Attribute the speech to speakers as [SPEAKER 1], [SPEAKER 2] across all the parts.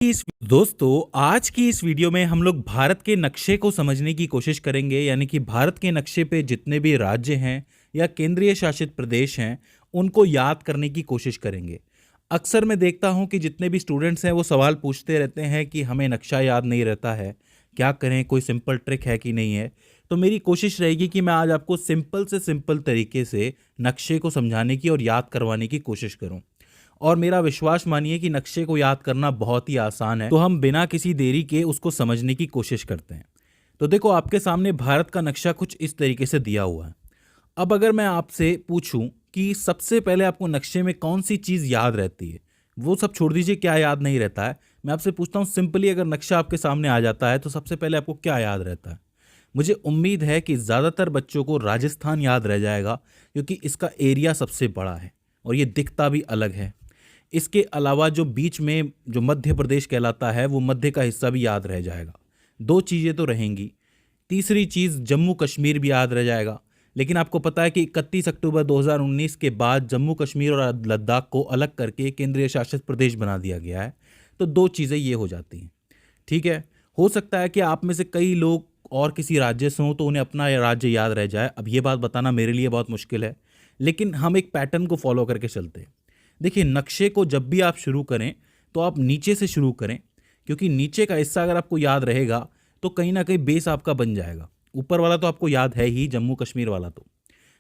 [SPEAKER 1] दोस्तों, आज की इस वीडियो में हम लोग भारत के नक्शे को समझने की कोशिश करेंगे। यानी कि भारत के नक्शे पे जितने भी राज्य हैं या केंद्रीय शासित प्रदेश हैं, उनको याद करने की कोशिश करेंगे। अक्सर मैं देखता हूं कि जितने भी स्टूडेंट्स हैं वो सवाल पूछते रहते हैं कि हमें नक्शा याद नहीं रहता है, क्या करें, कोई सिंपल ट्रिक है कि नहीं है। तो मेरी कोशिश रहेगी कि मैं आज आपको सिंपल से सिंपल तरीके से नक्शे को समझाने की और याद करवाने की कोशिश करूं। और मेरा विश्वास मानिए कि नक्शे को याद करना बहुत ही आसान है। तो हम बिना किसी देरी के उसको समझने की कोशिश करते हैं। तो देखो, आपके सामने भारत का नक्शा कुछ इस तरीके से दिया हुआ है। अब अगर मैं आपसे पूछूं कि सबसे पहले आपको नक्शे में कौन सी चीज़ याद रहती है, वो सब छोड़ दीजिए क्या याद नहीं रहता है। मैं आपसे पूछता हूँ सिंपली, अगर नक्शा आपके सामने आ जाता है तो सबसे पहले आपको क्या याद रहता है। मुझे उम्मीद है कि ज़्यादातर बच्चों को राजस्थान याद रह जाएगा, क्योंकि इसका एरिया सबसे बड़ा है और ये दिखता भी अलग है। इसके अलावा जो बीच में जो मध्य प्रदेश कहलाता है, वो मध्य का हिस्सा भी याद रह जाएगा। दो चीज़ें तो रहेंगी। तीसरी चीज़, जम्मू कश्मीर भी याद रह जाएगा। लेकिन आपको पता है कि 31 अक्टूबर 2019 के बाद जम्मू कश्मीर और लद्दाख को अलग करके केंद्रीय शासित प्रदेश बना दिया गया है। तो दो चीज़ें ये हो जाती हैं। ठीक है। हो सकता है कि आप में से कई लोग और किसी राज्य से हों तो उन्हें अपना राज्य याद रह जाए। अब ये बात बताना मेरे लिए बहुत मुश्किल है, लेकिन हम एक पैटर्न को फॉलो करके चलते हैं। देखिए, नक्शे को जब भी आप शुरू करें तो आप नीचे से शुरू करें, क्योंकि नीचे का हिस्सा अगर आपको याद रहेगा तो कहीं ना कहीं बेस आपका बन जाएगा। ऊपर वाला तो आपको याद है ही, जम्मू कश्मीर वाला। तो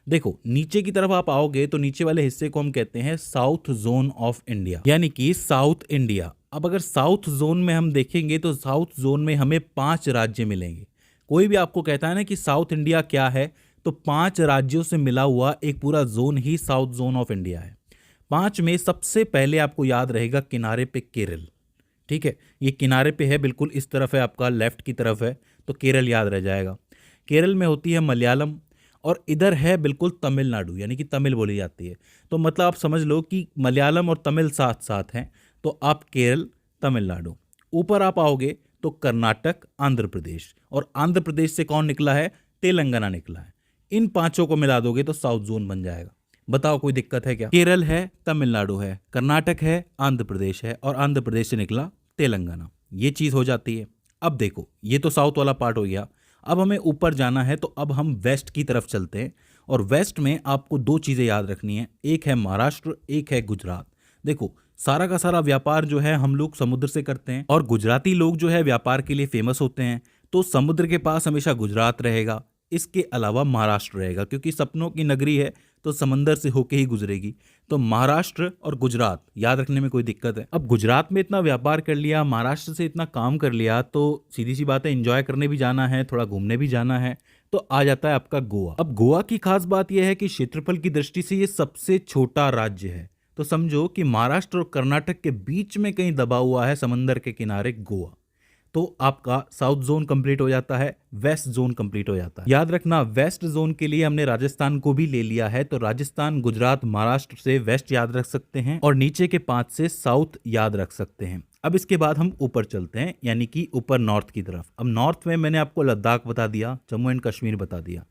[SPEAKER 1] देखो, नीचे की तरफ आप आओगे तो नीचे वाले हिस्से को हम कहते हैं साउथ जोन ऑफ इंडिया, यानी कि साउथ इंडिया। अब अगर साउथ जोन में हम देखेंगे तो साउथ जोन में हमें 5 राज्य मिलेंगे। कोई भी आपको कहता है ना कि साउथ इंडिया क्या है, तो 5 राज्यों से मिला हुआ एक पूरा zone he south zone of India है। 5 में सबसे पहले आपको याद रहेगा किनारे पे केरल। ठीक है, ये किनारे पे है, बिल्कुल इस तरफ है, आपका लेफ्ट की तरफ है, तो केरल याद रह जाएगा। केरल में होती है मलयालम, और इधर है बिल्कुल तमिलनाडु, यानी कि तमिल बोली जाती है। तो मतलब आप समझ लो कि मलयालम और तमिल साथ साथ हैं, तो आप केरल, तमिलनाडु। ऊपर आप आओगे तो कर्नाटक, आंध्र प्रदेश, और आंध्र प्रदेश से कौन निकला है? तेलंगाना निकला है। इन पांचों को मिला दोगे तो साउथ जोन बन जाएगा। बताओ, कोई दिक्कत है क्या? केरल है, तमिलनाडु है, कर्नाटक है, आंध्र प्रदेश है, और आंध्र प्रदेश से निकला तेलंगाना। ये चीज़ हो जाती है। अब देखो, ये तो साउथ वाला पार्ट हो गया। अब हमें ऊपर जाना है, तो अब हम वेस्ट की तरफ चलते हैं। और वेस्ट में आपको दो चीज़ें याद रखनी है, एक है महाराष्ट्र, एक है गुजरात। देखो, सारा का सारा व्यापार जो है हम लोग समुद्र से करते हैं, और गुजराती लोग जो है व्यापार के लिए फेमस होते हैं। तो समुद्र के पास हमेशा गुजरात रहेगा। इसके अलावा महाराष्ट्र रहेगा, क्योंकि सपनों की नगरी है तो समंदर से होके ही गुजरेगी। तो महाराष्ट्र और गुजरात याद रखने में कोई दिक्कत है? अब गुजरात में इतना व्यापार कर लिया, महाराष्ट्र से इतना काम कर लिया, तो सीधी सी बात है, एंजॉय करने भी जाना है, थोड़ा घूमने भी जाना है, तो आ जाता है आपका गोवा। अब गोवा की खास बात यह है कि क्षेत्रफल की दृष्टि से ये सबसे छोटा राज्य है। तो समझो कि महाराष्ट्र और कर्नाटक के बीच में कहीं दबा हुआ है समंदर के किनारे गोवा। तो आपका साउथ जोन कंप्लीट हो जाता है, वेस्ट जोन कंप्लीट हो जाता है। याद रखना, वेस्ट जोन के लिए हमने राजस्थान को भी ले लिया है, तो राजस्थान, गुजरात, महाराष्ट्र से वेस्ट याद रख सकते हैं, और नीचे के 5 से साउथ याद रख सकते हैं। अब इसके बाद हम ऊपर चलते हैं, यानी कि ऊपर नॉर्थ की तरफ। अब नॉर्थ में मैंने आपको लद्दाख बता दिया, जम्मू एंड कश्मीर बता दिया।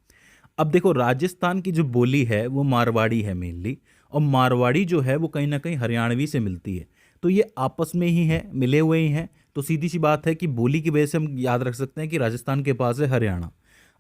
[SPEAKER 1] अब देखो, राजस्थान की जो बोली है वो मारवाड़ी है मेनली, और मारवाड़ी जो है वो कहीं ना कहीं हरियाणवी से मिलती है। तो ये आपस में ही है, मिले हुए ही हैं। तो सीधी सी बात है कि बोली की वजह से हम याद रख सकते हैं कि राजस्थान के पास है हरियाणा।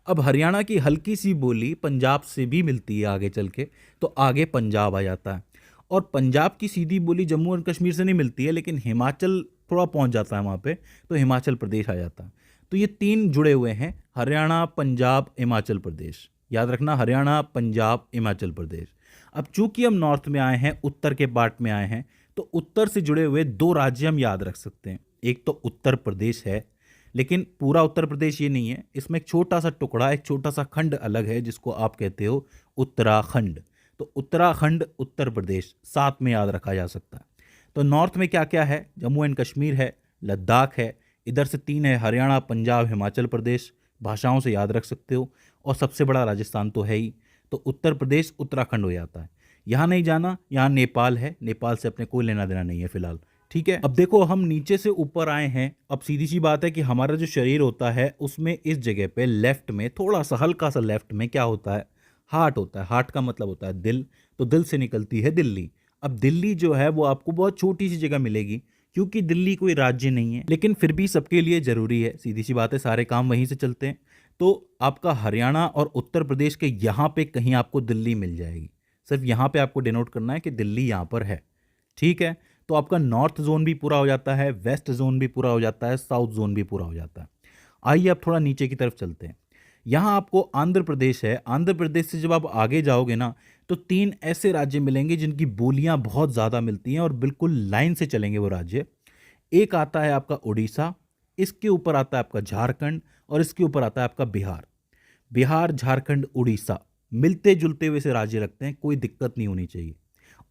[SPEAKER 1] अब हरियाणा की हल्की सी बोली पंजाब से भी मिलती है आगे चल के, तो आगे पंजाब आ जाता है। और पंजाब की सीधी बोली जम्मू एंड कश्मीर से नहीं मिलती है, लेकिन हिमाचल थोड़ा पहुंच जाता है वहाँ पे, तो हिमाचल प्रदेश आ जाता है। तो ये 3 जुड़े हुए हैं, हरियाणा, पंजाब, हिमाचल प्रदेश। याद रखना, हरियाणा, पंजाब, हिमाचल प्रदेश। अब चूंकि हम नॉर्थ में आए हैं, उत्तर के पार्ट में आए हैं, तो उत्तर से जुड़े हुए 2 राज्य हम याद रख सकते हैं। एक तो उत्तर प्रदेश है, लेकिन पूरा उत्तर प्रदेश ये नहीं है, इसमें एक छोटा सा टुकड़ा, एक छोटा सा खंड अलग है, जिसको आप कहते हो उत्तराखंड। तो उत्तराखंड, उत्तर प्रदेश साथ में याद रखा जा सकता है। तो नॉर्थ में क्या क्या है? जम्मू एंड कश्मीर है, लद्दाख है, इधर से 3 है, हरियाणा, पंजाब, हिमाचल प्रदेश। भाषाओं से याद रख सकते हो, और सबसे बड़ा राजस्थान तो है ही। तो उत्तर प्रदेश, उत्तराखंड हो जाता है। यहाँ नहीं जाना, यहाँ नेपाल है, नेपाल से अपने कोई लेना देना नहीं है फिलहाल। ठीक है। अब देखो, हम नीचे से ऊपर आए हैं। अब सीधी सी बात है कि हमारा जो शरीर होता है उसमें इस जगह पे लेफ्ट में, थोड़ा सा हल्का सा लेफ्ट में क्या होता है? हार्ट होता है। हार्ट का मतलब होता है दिल। तो दिल से निकलती है दिल्ली। अब दिल्ली जो है वो आपको बहुत छोटी सी जगह मिलेगी, क्योंकि दिल्ली कोई राज्य नहीं है, लेकिन फिर भी सबके लिए जरूरी है। सीधी सी बात है, सारे काम वहीं से चलते हैं। तो आपका हरियाणा और उत्तर प्रदेश के यहाँ पे कहीं आपको दिल्ली मिल जाएगी। सिर्फ यहाँ पे आपको डिनोट करना है कि दिल्ली यहाँ पर है, ठीक है। तो आपका नॉर्थ जोन भी पूरा हो जाता है, वेस्ट जोन भी पूरा हो जाता है, साउथ जोन भी पूरा हो जाता है। आइए अब थोड़ा नीचे की तरफ चलते हैं। यहाँ आपको आंध्र प्रदेश है। आंध्र प्रदेश से जब आप आगे जाओगे ना, तो 3 ऐसे राज्य मिलेंगे जिनकी बोलियां बहुत ज़्यादा मिलती हैं और बिल्कुल लाइन से चलेंगे वो राज्य। एक आता है आपका उड़ीसा, इसके ऊपर आता है आपका झारखंड और इसके ऊपर आता है आपका बिहार। बिहार, झारखंड, उड़ीसा मिलते जुलते हुए से राज्य लगते हैं, कोई दिक्कत नहीं होनी चाहिए।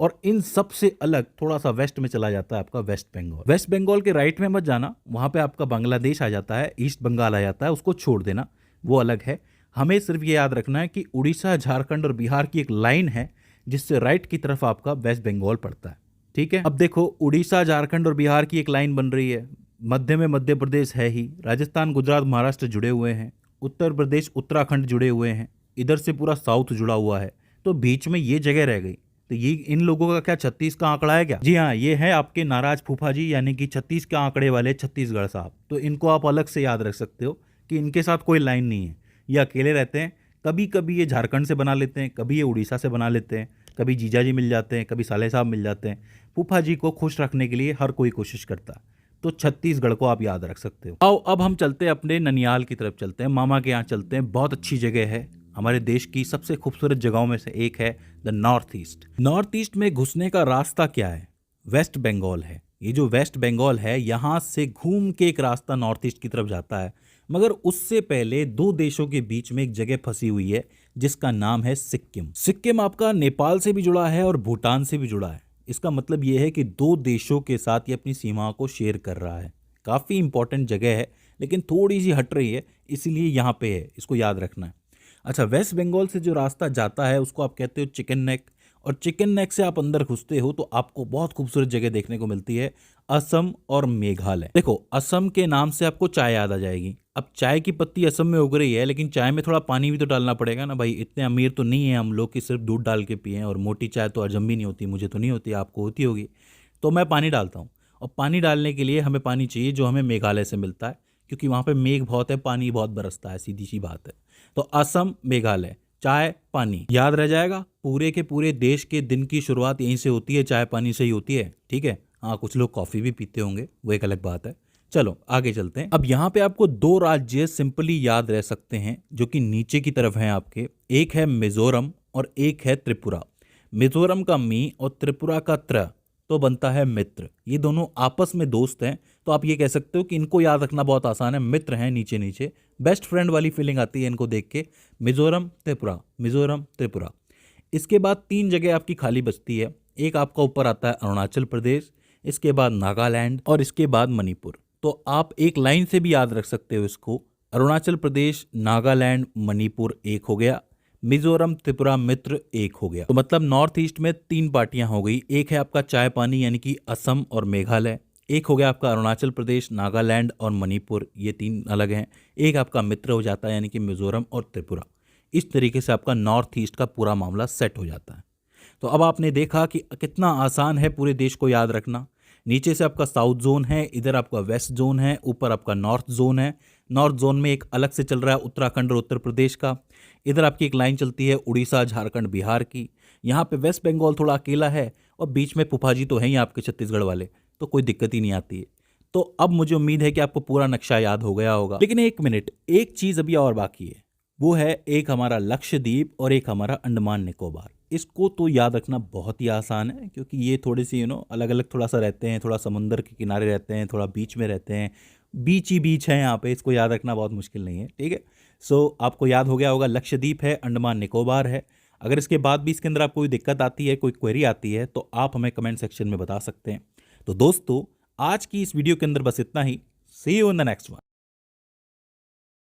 [SPEAKER 1] और इन सब से अलग थोड़ा सा वेस्ट में चला जाता है आपका वेस्ट बंगाल। वेस्ट बंगाल के राइट में मत जाना, वहाँ पे आपका बांग्लादेश आ जाता है, ईस्ट बंगाल आ जाता है, उसको छोड़ देना, वो अलग है। हमें सिर्फ ये याद रखना है कि उड़ीसा, झारखंड और बिहार की एक लाइन है जिससे राइट की तरफ आपका वेस्ट बंगाल पड़ता है, ठीक है। अब देखो, उड़ीसा, झारखंड और बिहार की एक लाइन बन रही है, मध्य में मध्य प्रदेश है ही, राजस्थान, गुजरात, महाराष्ट्र जुड़े हुए हैं, उत्तर प्रदेश, उत्तराखंड जुड़े हुए हैं, इधर से पूरा साउथ जुड़ा हुआ है, तो बीच में ये जगह रह गई। तो ये इन लोगों का क्या 36 का आंकड़ा है क्या? जी हाँ, ये है आपके नाराज फूफा जी, यानी कि 36 के आंकड़े वाले छत्तीसगढ़ साहब। तो इनको आप अलग से याद रख सकते हो कि इनके साथ कोई लाइन नहीं है, ये अकेले रहते हैं। कभी कभी ये झारखंड से बना लेते हैं, कभी ये उड़ीसा से बना लेते हैं, कभी जीजा जी मिल जाते हैं, कभी साले साहब मिल जाते हैं। फूफा जी को खुश रखने के लिए हर कोई कोशिश करता है, तो छत्तीसगढ़ को आप याद रख सकते हो। आओ अब हम चलते हैं अपने ननियाल की तरफ, चलते हैं मामा के यहाँ चलते हैं। बहुत अच्छी जगह है, हमारे देश की सबसे खूबसूरत जगहों में से एक है the north east. North east में घुसने का रास्ता क्या है? वेस्ट बंगाल है। ये जो वेस्ट बंगाल है, यहाँ से घूम के एक रास्ता नॉर्थ ईस्ट की तरफ जाता है, मगर उससे पहले 2 देशों के बीच में एक जगह फंसी हुई है जिसका नाम है सिक्किम। सिक्किम आपका नेपाल से भी जुड़ा है और भूटान से भी जुड़ा है। इसका मतलब ये है कि 2 देशों के साथ ये अपनी सीमाओं को शेयर कर रहा है। काफ़ी इंपॉर्टेंट जगह है, लेकिन थोड़ी सी हट रही है, इसीलिए यहाँ पे है, इसको याद रखना है। अच्छा, वेस्ट बंगाल से जो रास्ता जाता है उसको आप कहते हो चिकन नेक, और चिकन नेक से आप अंदर घुसते हो तो आपको बहुत खूबसूरत जगह देखने को मिलती है, असम और मेघालय। देखो, असम के नाम से आपको चाय याद आ जाएगी। अब चाय की पत्ती असम में उग रही है, लेकिन चाय में थोड़ा पानी भी तो डालना पड़ेगा ना भाई। इतने अमीर तो नहीं है हम लोग कि सिर्फ दूध डाल के पिएं, और मोटी चाय तो हजम भी नहीं होती, मुझे तो नहीं होती, आपको होती होगी। तो मैं पानी डालता हूँ, और पानी डालने के लिए हमें पानी चाहिए जो हमें मेघालय से मिलता है, क्योंकि वहाँ पे मेघ बहुत है, पानी बहुत बरसता है, सीधी सी बात है। तो असम, मेघालय, चाय, पानी याद रह जाएगा। पूरे के पूरे देश के दिन की शुरुआत यहीं से होती है, चाय पानी से ही होती है, ठीक है। हाँ, कुछ लोग कॉफ़ी भी पीते होंगे, वो एक अलग बात है। चलो आगे चलते हैं। अब यहाँ पे आपको 2 राज्य सिंपली याद रह सकते हैं जो कि नीचे की तरफ हैं आपके। एक है मिजोरम और एक है त्रिपुरा। मिजोरम का मी और त्रिपुरा का त्र तो बनता है मित्र। ये दोनों आपस में दोस्त हैं, तो आप ये कह सकते हो कि इनको याद रखना बहुत आसान है, मित्र हैं नीचे नीचे। बेस्ट फ्रेंड वाली फीलिंग आती है इनको देख के। मिजोरम, त्रिपुरा, मिजोरम, त्रिपुरा। इसके बाद 3 जगह आपकी खाली बचती है। एक आपका ऊपर आता है अरुणाचल प्रदेश, इसके बाद नागालैंड और इसके बाद मणिपुर। तो आप एक लाइन से भी याद रख सकते हो इसको, अरुणाचल प्रदेश, नागालैंड, मणिपुर एक हो गया, मिजोरम, त्रिपुरा, मित्र एक हो गया। तो मतलब नॉर्थ ईस्ट में 3 पार्टियां हो गई। एक है आपका चाय पानी यानी कि असम और मेघालय, एक हो गया आपका अरुणाचल प्रदेश, नागालैंड और मणिपुर, ये 3 अलग हैं। एक आपका मित्र हो जाता है यानी कि मिजोरम और त्रिपुरा। इस तरीके से आपका नॉर्थ ईस्ट का पूरा मामला सेट हो जाता है। तो अब आपने देखा कि कितना आसान है पूरे देश को याद रखना। नीचे से आपका साउथ जोन है, इधर आपका वेस्ट जोन है, ऊपर आपका नॉर्थ जोन है। नॉर्थ जोन में एक अलग से चल रहा है उत्तराखंड और उत्तर प्रदेश का। इधर आपकी एक लाइन चलती है उड़ीसा, झारखंड, बिहार की। यहाँ पे वेस्ट बंगाल थोड़ा अकेला है, और बीच में फूफाजी तो हैं ही आपके छत्तीसगढ़ वाले, तो कोई दिक्कत ही नहीं आती है। तो अब मुझे उम्मीद है कि आपको पूरा नक्शा याद हो गया होगा। लेकिन एक मिनट, एक चीज़ अभी और बाकी है, वो है एक हमारा लक्षद्वीप और एक हमारा अंडमान निकोबार। इसको तो याद रखना बहुत ही आसान है, क्योंकि ये थोड़ी सी अलग अलग थोड़ा सा रहते हैं, थोड़ा समुंदर के किनारे रहते हैं, थोड़ा बीच में रहते हैं, बीच ही बीच है यहाँ पे। इसको याद रखना बहुत मुश्किल नहीं है, ठीक है। सो आपको याद हो गया होगा, लक्षद्वीप है, अंडमान निकोबार है। अगर इसके बाद भी इसके अंदर आपको कोई दिक्कत आती है, कोई क्वेरी आती है, तो आप हमें कमेंट सेक्शन में बता सकते हैं। तो दोस्तों, आज की इस वीडियो के अंदर बस इतना ही। See you in the next one.